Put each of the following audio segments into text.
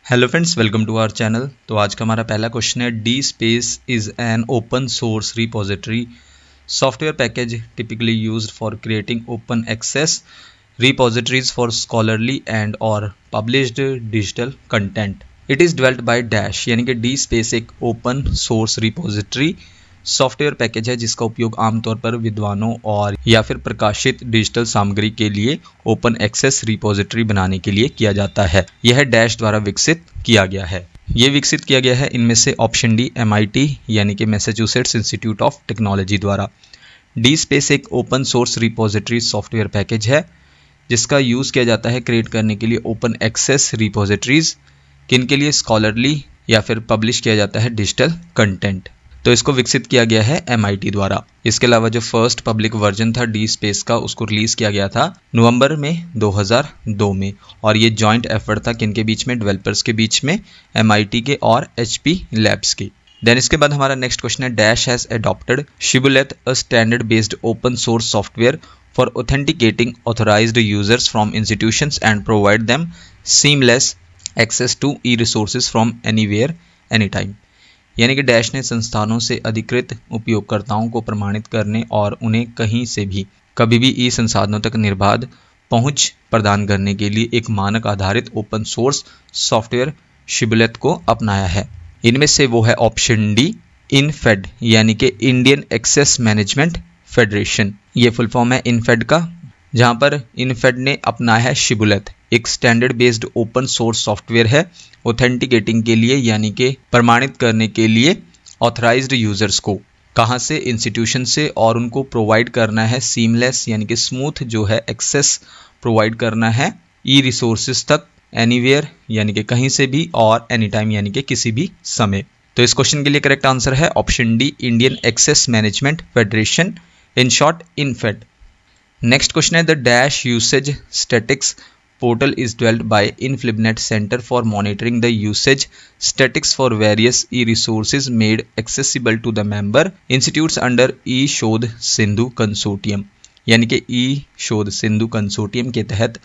Hello friends, welcome to our channel. तो आज का हमारा पहला क्वेश्चन है, D space is an open source repository software package typically used for creating open access repositories for scholarly and और published digital content. It is developed by dash, यानी कि D space एक open source repository software package है जिसका उपयोग आमतौर पर विद्वानों और या फिर प्रकाशित डिजिटल सामग्री के लिए ओपन एक्सेस रिपोजिटरी बनाने के लिए किया जाता है। यह डैश द्वारा विकसित किया गया है। ये विकसित किया गया है इनमें से ऑप्शन डी MIT यानी कि मैसाचुसेट्स इंस्टीट्यूट ऑफ टेक्नोलॉजी द्वारा। डी स्पेस एक open source repository software package है जिसका यूज़ किया जाता है क्रिएट करने के लिए ओपन एक्सेस रिपोजिटरीज, किनके लिए स्कॉलरली या फिर पब्लिश किया जाता है डिजिटल कंटेंट। तो इसको विकसित किया गया है MIT द्वारा। इसके अलावा जो फर्स्ट पब्लिक वर्जन था डी स्पेस का, उसको रिलीज़ किया गया था नवंबर में 2002 में, और ये जॉइंट एफर्ट था किनके बीच में, डेवलपर्स के बीच में, MIT के और HP लैब्स के। देन इसके बाद हमारा नेक्स्ट क्वेश्चन है, dash has adopted Shibboleth a standard based open source software for authenticating authorised users from institutions and provide them seamless access to E resources from anywhere any time. यानी कि dash ने संस्थानों से अधिकृत उपयोगकर्ताओं को प्रमाणित करने और उन्हें कहीं से भी कभी भी ई संसाधनों तक निर्बाध पहुंच प्रदान करने के लिए एक मानक आधारित ओपन सोर्स सॉफ्टवेयर शिबुलेट को अपनाया है। इनमें से वो है ऑप्शन डी इनफेड, यानी कि इंडियन एक्सेस मैनेजमेंट फेडरेशन। ये फुल फॉर्म है इनफेड का, जहाँ पर इनफेड ने अपनाया है शिबुलेट, एक standard based open source software है ऑथेंटिकेटिंग के लिए, यानी कि प्रमाणित करने के लिए ऑथराइज्ड यूजर्स को, कहाँ से, इंस्टीट्यूशन से, और उनको प्रोवाइड करना है सीमलेस यानी कि स्मूथ जो है एक्सेस प्रोवाइड करना है ई रिसोर्सेज तक, एनीवेयर यानी कि कहीं से भी, और एनी टाइम यानी कि किसी भी समय। तो इस क्वेश्चन के लिए करेक्ट आंसर है option D Indian access management federation, in short INFED. Next question है, the dash usage statics portal is developed by InflibNet Center for monitoring the usage statistics for various e-resources made accessible to the member institutes under eShodh Sindhu Consortium। यानी कि eShodh Sindhu Consortium के तहत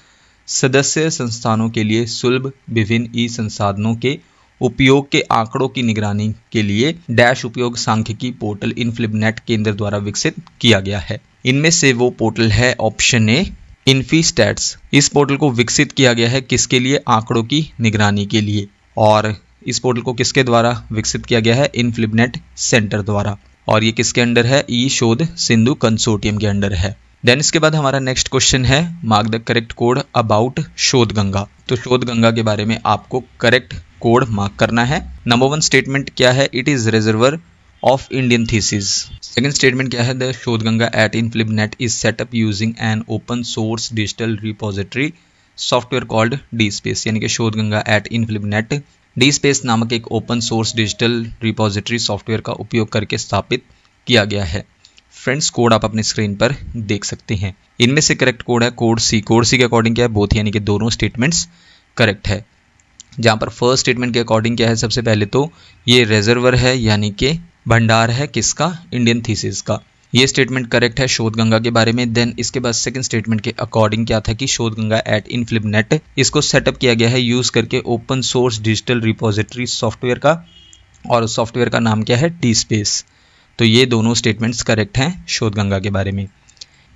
सदस्य संस्थानों के लिए सुलभ विभिन्न ई संसाधनों के उपयोग के आंकड़ों की निगरानी के लिए डैश उपयोग सांख्यिकी पोर्टल InflibNet केंद्र द्वारा विकसित किया गया है। इनमें से वो पोर्टल है ऑप्शन ए इन्फीस्टैट्स। इस पोर्टल को विकसित किया गया है किसके लिए, आंकड़ों की निगरानी के लिए, और इस पोर्टल को किसके द्वारा विकसित किया गया है, इन्फ्लिबनेट सेंटर द्वारा, और ये किसके अंडर है, eShodh Sindhu कंसोर्टियम के अंडर है। देन इसके बाद हमारा नेक्स्ट क्वेश्चन है, mark the correct code about शोध गंगा। तो शोध गंगा के बारे में आपको करेक्ट कोड मार्क करना है। नंबर 1 स्टेटमेंट क्या है, it is reservoir of Indian theses. Second statement क्या है, the Shodhganga at INFLIBNET is set up using an open source digital repository software called DSpace. यानी कि Shodhganga at INFLIBNET DSpace नामक एक open source digital repository software का उपयोग करके स्थापित किया गया है। फ्रेंड्स, कोड आप अपनी स्क्रीन पर देख सकते हैं। इनमें से करेक्ट कोड है कोड सी। कोड सी के अकॉर्डिंग क्या है, बोथ यानी कि दोनों स्टेटमेंट्स करेक्ट है। जहाँ पर फर्स्ट स्टेटमेंट के अकॉर्डिंग क्या है, सबसे पहले तो ये रिजर्वर है यानी कि भंडार है किसका, इंडियन थीसिस का। ये स्टेटमेंट करेक्ट है शोध गंगा के बारे में। देन इसके बाद सेकंड स्टेटमेंट के अकॉर्डिंग क्या था कि शोध गंगा एट इनफ्लिबनेट इसको सेटअप किया गया है यूज करके open source digital repository software का, और सॉफ्टवेयर का नाम क्या है, डी स्पेस। तो ये दोनों स्टेटमेंट्स करेक्ट हैं शोध गंगा के बारे में।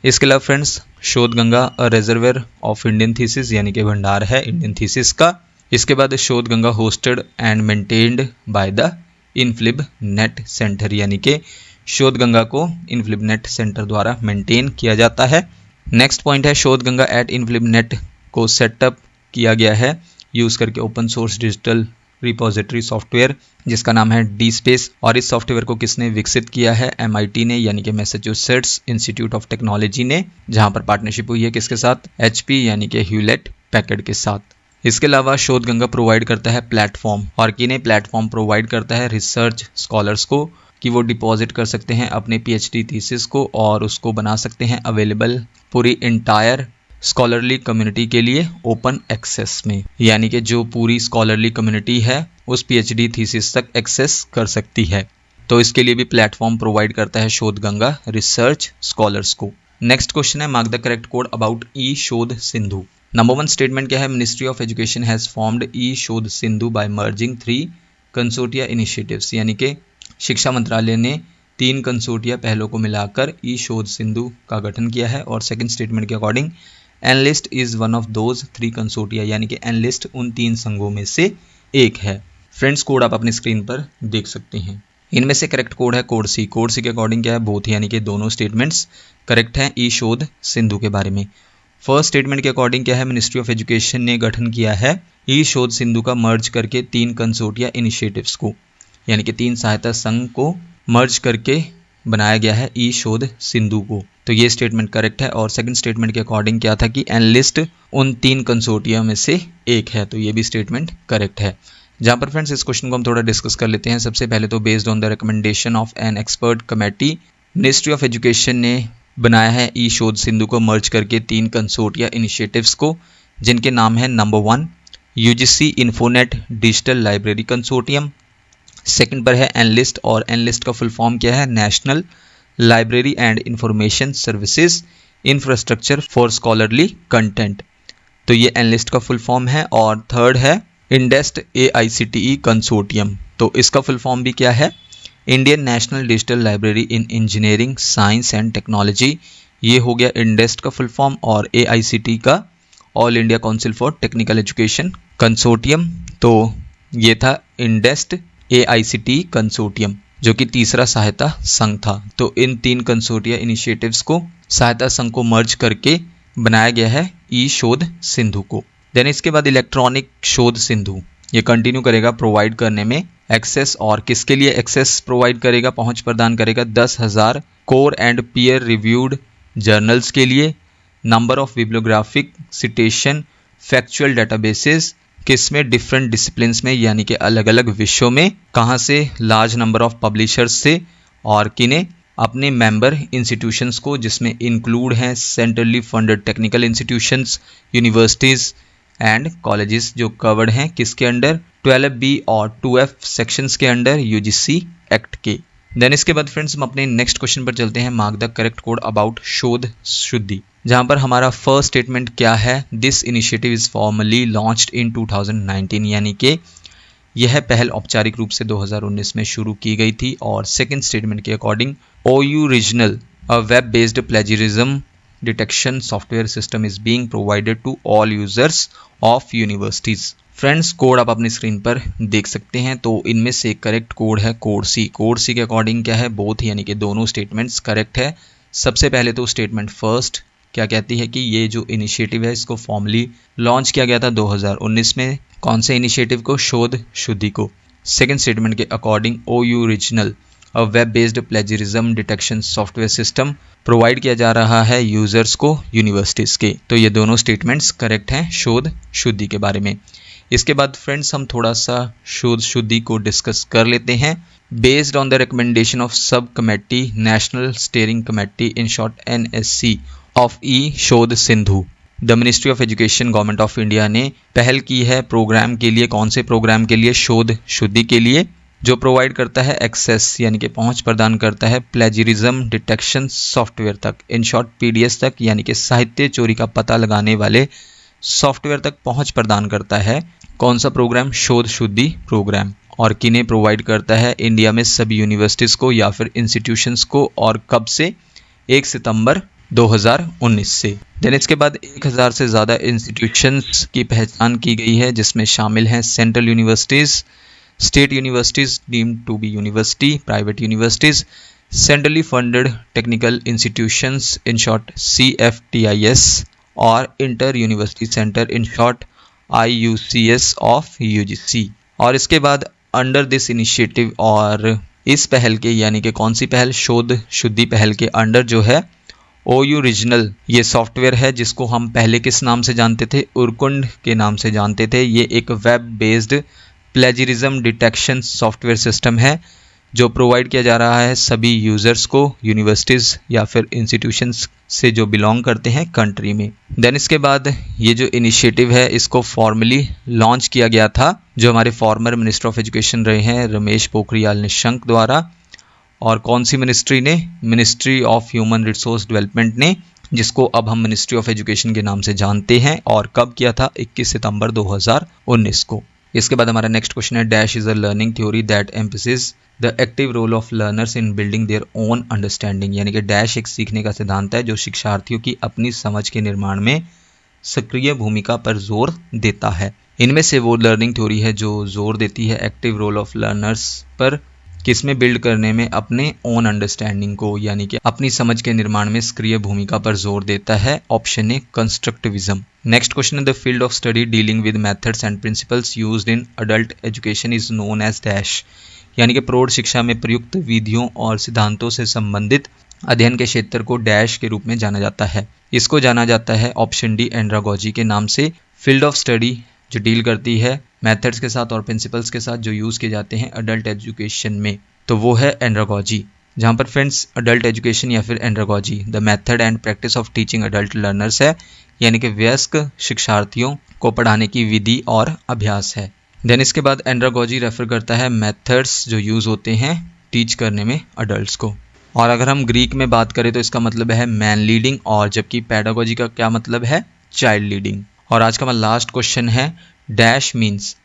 इसके अलावा फ्रेंड्स, शोध गंगा अ रिजर्वर ऑफ इंडियन थीसिस यानी कि भंडार है इंडियन थीसिस का। इसके बाद Shodhganga hosted and maintained by the INFLIBNET centre, यानी कि शोध गंगा को इनफ्लिबनेट सेंटर द्वारा मेंटेन किया जाता है। नेक्स्ट पॉइंट है, शोध गंगा एट इनफ्लिबनेट को सेटअप किया गया है यूज करके open source digital repository software जिसका नाम है डी स्पेस, और इस सॉफ्टवेयर को किसने विकसित किया है, MIT ने यानी कि मैसाचुसेट्स इंस्टीट्यूट ऑफ टेक्नोलॉजी ने, जहां पर पार्टनरशिप हुई है किसके साथ, HP यानी कि ह्यूलेट पैकर्ड के साथ। इसके अलावा शोध गंगा प्रोवाइड करता है प्लेटफॉर्म, और किन्हें प्लेटफॉर्म प्रोवाइड करता है, रिसर्च स्कॉलर्स को, कि वो डिपॉजिट कर सकते हैं अपने PhD थीसिस को और उसको बना सकते हैं अवेलेबल पूरी इंटायर स्कॉलरली कम्युनिटी के लिए ओपन एक्सेस में। यानी कि जो पूरी स्कॉलरली कम्युनिटी है उस PhD थीसिस तक एक्सेस कर सकती है। तो इसके लिए भी प्लेटफॉर्म प्रोवाइड करता है शोध गंगा रिसर्च स्कॉलर्स को। नेक्स्ट क्वेश्चन है, mark the correct code about eShodh Sindhu। Number 1 statement क्या है, ministry of education has formed e Shodh Sindhu by merging 3 consortia initiatives, यानी कि शिक्षा मंत्रालय ने 3 कंसोर्टिया पहलों को मिलाकर ई शोध सिंधु का गठन किया है। और सेकंड स्टेटमेंट के अकॉर्डिंग एनलिस्ट is one of those 3 consortia, यानी कि एनलिस्ट उन 3 संघों में से एक है। फ्रेंड्स, कोड आप अपनी स्क्रीन पर देख सकते हैं। इनमें से करेक्ट कोड है कोड सी। कोड सी के अकॉर्डिंग क्या है, बोथ, यानी कि दोनों स्टेटमेंट्स करेक्ट हैं ई शोध सिंधु के बारे में। फर्स्ट स्टेटमेंट के अकॉर्डिंग क्या है, मिनिस्ट्री ऑफ एजुकेशन ने गठन किया है ई शोध सिंधु का मर्ज करके 3 कंसोर्टिया इनिशिएटिव्स को, यानी कि 3 सहायता संघ को मर्ज करके बनाया गया है ई शोध सिंधु को। तो ये स्टेटमेंट करेक्ट है। और सेकंड स्टेटमेंट के अकॉर्डिंग क्या था कि एनलिस्ट उन 3 कंसोर्टिया में से एक है, तो ये भी स्टेटमेंट करेक्ट है। जहाँ पर फ्रेंड्स इस क्वेश्चन को हम थोड़ा डिस्कस कर लेते हैं। सबसे पहले तो based on the recommendation of an expert committee, ministry of education ने बनाया है ई शोध सिंधु को मर्ज करके 3 कंसोर्टिया इनिशिएटिव्स को, जिनके नाम है number 1 UGC Infonet digital library consortium, second पर है एनलिस्ट, और एनलिस्ट का फुल फॉर्म क्या है, national library and information services infrastructure for scholarly content, तो ये एनलिस्ट का फुल फॉर्म है। और थर्ड है इंडेस्ट AICTE कंसोर्टियम, तो इसका फुल फॉर्म भी क्या है, Indian national digital library in engineering science and technology, ये हो गया इंडेस्ट का फुल फॉर्म। और AICTE का all India council for technical education consortium, तो ये था इंडेस्ट AICTE कंसोर्टियम, जो कि तीसरा सहायता संघ था। तो इन 3 कंसोर्टिया इनिशिएटिव्स को सहायता संघ को मर्ज करके बनाया गया है ई शोध सिंधु को। देन इसके बाद इलेक्ट्रॉनिक शोध सिंधु, ये कंटिन्यू करेगा प्रोवाइड करने में एक्सेस, और किसके लिए एक्सेस प्रोवाइड करेगा, पहुंच प्रदान करेगा 10,000 core and peer reviewed journals के लिए, number of bibliographic citation factual databases, किसमें, डिफरेंट डिसिप्लिन्स में, यानी कि अलग अलग विषयों में, कहाँ से, लार्ज नंबर ऑफ पब्लिशर्स से, और किन्हें, अपने मेंबर इंस्टीट्यूशंस को, जिसमें इंक्लूड हैं centrally funded technical institutions, universities and colleges, जो कवर्ड हैं किसके अंडर, 12B और 2F सेक्शंस के अंडर UGC एक्ट के। देन इसके बाद फ्रेंड्स हम अपने नेक्स्ट क्वेश्चन पर चलते हैं, mark the correct code about शोध शुद्धि, जहां पर हमारा फर्स्ट स्टेटमेंट क्या है, this initiative is formally launched in 2019, यानी कि यह पहल औपचारिक रूप से 2019 में शुरू की गई थी। और सेकंड स्टेटमेंट के अकॉर्डिंग OU रीजनल a web based plagiarism detection software system is being provided to all users of universities. Friends, code आप अपनी स्क्रीन पर देख सकते हैं। तो इनमें से करेक्ट कोड है कोड सी। कोड सी के अकॉर्डिंग क्या है, बोथ, यानी कि दोनों स्टेटमेंट्स करेक्ट है। सबसे पहले तो स्टेटमेंट फर्स्ट क्या कहती है कि ये जो इनिशिएटिव है इसको फॉर्मली लॉन्च किया गया था 2019 में, कौन से इनिशिएटिव को, शोध शुद्धि को। सेकंड स्टेटमेंट के अकॉर्डिंग OU रीजनल a web based plagiarism detection software system provide किया जा रहा है यूजर्स को यूनिवर्सिटीज़ के। तो ये दोनों स्टेटमेंट्स करेक्ट हैं शोध शुद्धि के बारे में। इसके बाद फ्रेंड्स हम थोड़ा सा शोध शुद्धि को डिस्कस कर लेते हैं। Based on the recommendation of sub committee national steering committee in short NSC of e Shodh Sindhu, the ministry of education government of India ने पहल की है प्रोग्राम के लिए, कौन से प्रोग्राम के लिए, शोध शुद्धि के लिए, जो प्रोवाइड करता है एक्सेस, यानी कि पहुंच प्रदान करता है प्लेजरिज्म डिटेक्शन सॉफ्टवेयर तक, इन शॉर्ट PDS तक, यानी कि साहित्य चोरी का पता लगाने वाले सॉफ्टवेयर तक पहुंच प्रदान करता है। कौन सा प्रोग्राम, शोध शुद्धि प्रोग्राम। और किन्हें प्रोवाइड करता है, इंडिया में सभी यूनिवर्सिटीज़ को या फिर इंस्टीट्यूशंस को, और कब से, 1 सितंबर 2019 से। देन इसके बाद 1000 से ज़्यादा इंस्टीट्यूशंस की पहचान की गई है, जिसमें शामिल हैं central universities, state universities deemed to be university, private universities, centrally funded technical institutions in short CFTIS, और inter university centre in short IUCS of UGC। और इसके बाद अंडर दिस इनिशिएटिव, और इस पहल के, यानी कि कौन सी पहल, शोध शुद्धि पहल के अंडर जो है OU रीजनल, ये सॉफ्टवेयर है जिसको हम पहले किस नाम से जानते थे, उरकुंड के नाम से जानते थे। ये एक web based plagiarism detection software system है जो प्रोवाइड किया जा रहा है सभी यूजर्स को, यूनिवर्सिटीज़ या फिर इंस्टीट्यूशंस से जो बिलोंग करते हैं कंट्री में। देन इसके बाद ये जो इनिशिएटिव है इसको फॉर्मली लॉन्च किया गया था, जो हमारे फॉर्मर मिनिस्टर ऑफ एजुकेशन रहे हैं रमेश पोखरियाल निशंक द्वारा। और कौन सी मिनिस्ट्री ने, ministry of human resource development ने जिसको अब हम मिनिस्ट्री ऑफ एजुकेशन के नाम से जानते हैं, और कब किया था? 21 सितंबर 2019 को। इसके बाद हमारा नेक्स्ट क्वेश्चन है dash is a learning theory that emphasis the active role of learners in building their own understanding, यानी कि डैश एक सीखने का सिद्धांत है जो शिक्षार्थियों की अपनी समझ के निर्माण में सक्रिय भूमिका पर जोर देता है। इनमें से वो लर्निंग थ्योरी है जो जोर देती है एक्टिव रोल ऑफ लर्नर्स पर, किसमें? बिल्ड करने में अपने ओन अंडरस्टैंडिंग को, यानी कि अपनी समझ के निर्माण में सक्रिय भूमिका पर जोर देता है। Option A constructivism. Next question है the field of study dealing with methods and principles used in adult education is known as dash, यानी कि प्रौढ़ शिक्षा में प्रयुक्त विधियों और सिद्धांतों से संबंधित अध्ययन के क्षेत्र को डैश के रूप में जाना जाता है। इसको जाना जाता है ऑप्शन डी एंड्रागोजी के नाम से। फील्ड ऑफ स्टडी जो डील करती है मेथड्स के साथ और प्रिंसिपल्स के साथ जो यूज़ किए जाते हैं अडल्ट एजुकेशन में, तो वो है एंड्रागोजी। जहाँ पर फ्रेंड्स अडल्ट एजुकेशन या फिर andragogy the method and practice of teaching adult learners है, यानी कि वयस्क शिक्षार्थियों को पढ़ाने की विधि और अभ्यास है। देन इसके बाद एंड्रागोजी रेफर करता है मेथड्स जो यूज़ होते हैं टीच करने में अडल्ट को। और अगर हम ग्रीक में बात करें तो इसका मतलब है मैन लीडिंग, और जबकि पैडागोजी का क्या मतलब है? Child leading. और आज का हमारा लास्ट क्वेश्चन है dash means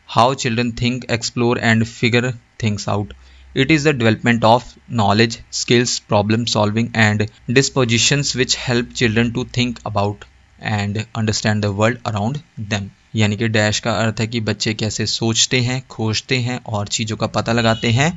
how children think, explore and figure things out. It is the development of knowledge, skills, problem solving and dispositions which help children to think about and understand the world around them, यानी कि dash का अर्थ है कि बच्चे कैसे सोचते हैं, खोजते हैं और चीज़ों का पता लगाते हैं।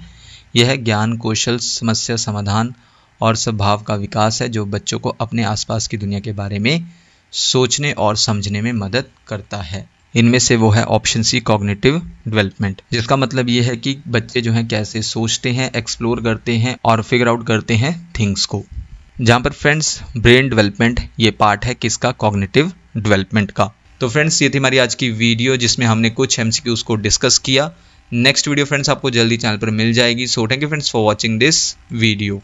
यह ज्ञान, कौशल, समस्या समाधान और स्वभाव का विकास है जो बच्चों को अपने आसपास की दुनिया के बारे में सोचने और समझने में मदद करता है। इनमें से वो है ऑप्शन सी कॉग्निटिव डेवलपमेंट, जिसका मतलब ये है कि बच्चे जो हैं कैसे सोचते हैं, एक्सप्लोर करते हैं और फिगर आउट करते हैं थिंग्स को। जहाँ पर फ्रेंड्स ब्रेन डेवलपमेंट ये पार्ट है किसका? कॉग्निटिव डेवलपमेंट का। तो फ्रेंड्स ये थी हमारी आज की वीडियो जिसमें हमने कुछ MCQs को डिस्कस किया। नेक्स्ट वीडियो फ्रेंड्स आपको जल्दी चैनल पर मिल जाएगी। So thank you friends for watching this video.